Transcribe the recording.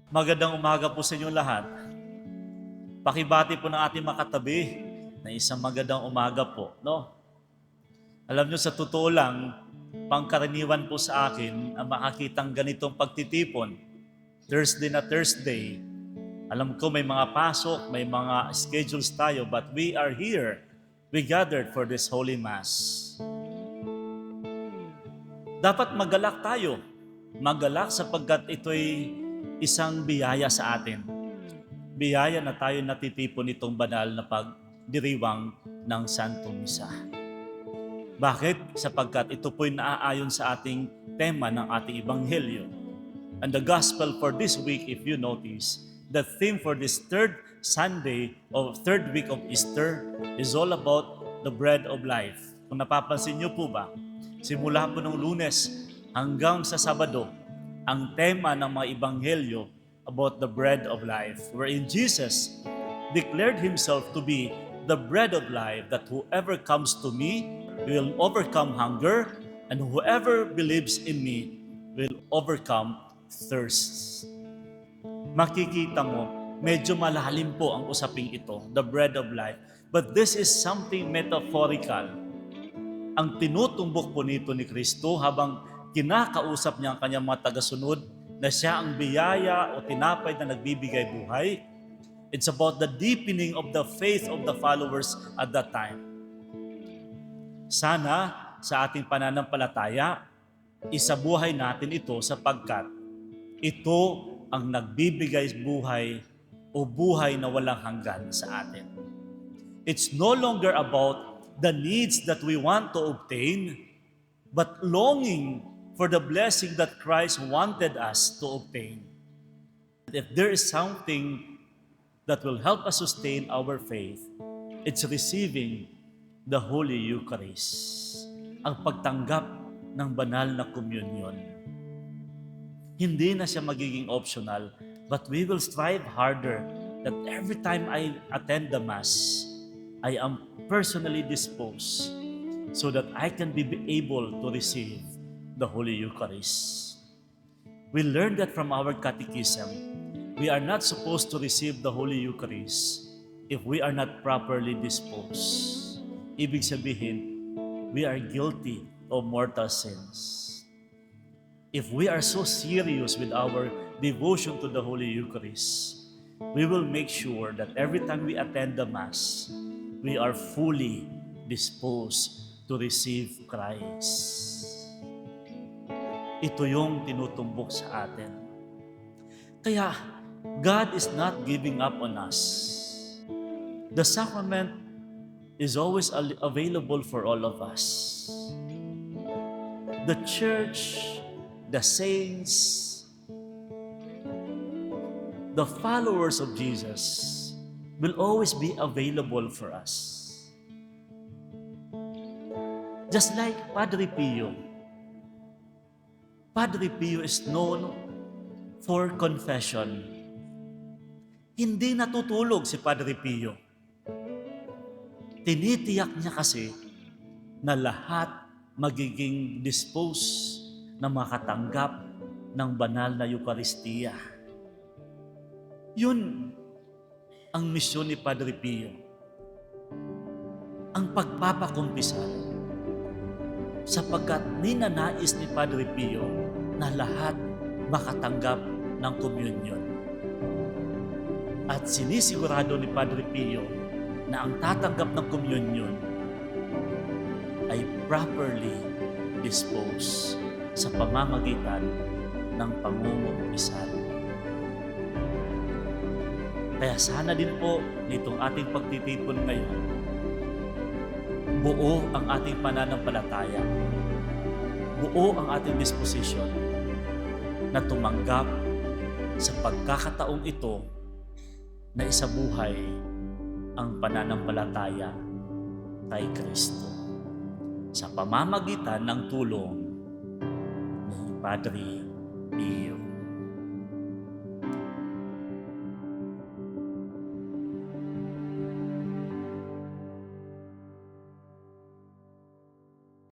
Magandang umaga po sa inyong lahat. Pakibati po ng ating makatabi na isang magandang umaga po. No? Alam nyo, sa totoo lang, pangkaraniwan po sa akin ang makakitang ganitong pagtitipon. Thursday na Thursday. Alam ko may mga pasok, may mga schedules tayo, but we are here. We gathered for this Holy Mass. Dapat magalak tayo. Magalak sapagkat ito'y isang biyaya sa atin. Biyaya na tayo natitipon itong banal na pagdiriwang ng Santong Misa. Bakit? Sapagkat ito po'y naaayon sa ating tema ng ating Ebanghelyo. And the Gospel for this week, if you notice, the theme for this third Sunday of third week of Easter is all about the bread of life. Kung napapansin niyo po ba, simula po ng Lunes hanggang sa Sabado, ang tema ng mga Ebanghelyo about the bread of life, wherein Jesus declared Himself to be the bread of life, that whoever comes to me will overcome hunger, and whoever believes in me will overcome thirst. Makikita mo, medyo malalim po ang usaping ito, the bread of life. But this is something metaphorical. Ang tinutumbok po nito ni Kristo habang kinakausap niya ang kanyang mga tagasunod na siya ang biyaya o tinapay na nagbibigay buhay. It's about the deepening of the faith of the followers at that time. Sana sa ating pananampalataya, isabuhay natin ito sapagkat ito ang nagbibigay buhay o buhay na walang hanggan sa atin. It's no longer about the needs that we want to obtain, but longing for the blessing that Christ wanted us to obtain. If there is something that will help us sustain our faith, it's receiving the Holy Eucharist, ang pagtanggap ng banal na komunyon. Hindi na siya magiging optional, but we will strive harder that every time I attend the Mass, I am personally disposed so that I can be able to receive the Holy Eucharist. We learn that from our catechism. We are not supposed to receive the Holy Eucharist if we are not properly disposed. Ibig sabihin, we are guilty of mortal sins. If we are so serious with our devotion to the Holy Eucharist, we will make sure that every time we attend the Mass, we are fully disposed to receive Christ. Ito yung tinutumbok sa atin. Kaya, God is not giving up on us. The sacrament is always available for all of us. The church, the saints, the followers of Jesus will always be available for us. Just like Padre Pio. Padre Pio is known for confession. Hindi natutulog si Padre Pio. Tinitiyak niya kasi na lahat magiging disposed na makatanggap ng banal na Eucharistia. Yun ang misyon ni Padre Pio. Ang pagpapakumpisal. Sapagkat ninanais ni Padre Pio na lahat makatanggap ng komunyon. At sinisigurado ni Padre Pio na ang tatanggap ng komunyon ay properly disposed sa pamamagitan ng pangungumpisal. Kaya sana din po nitong ating pagtitipon ngayon, buo ang ating pananampalataya, buo ang ating disposisyon na tumanggap sa pagkakataong ito na isabuhay ang pananampalataya kay Kristo sa pamamagitan ng tulong ni Padre Pio.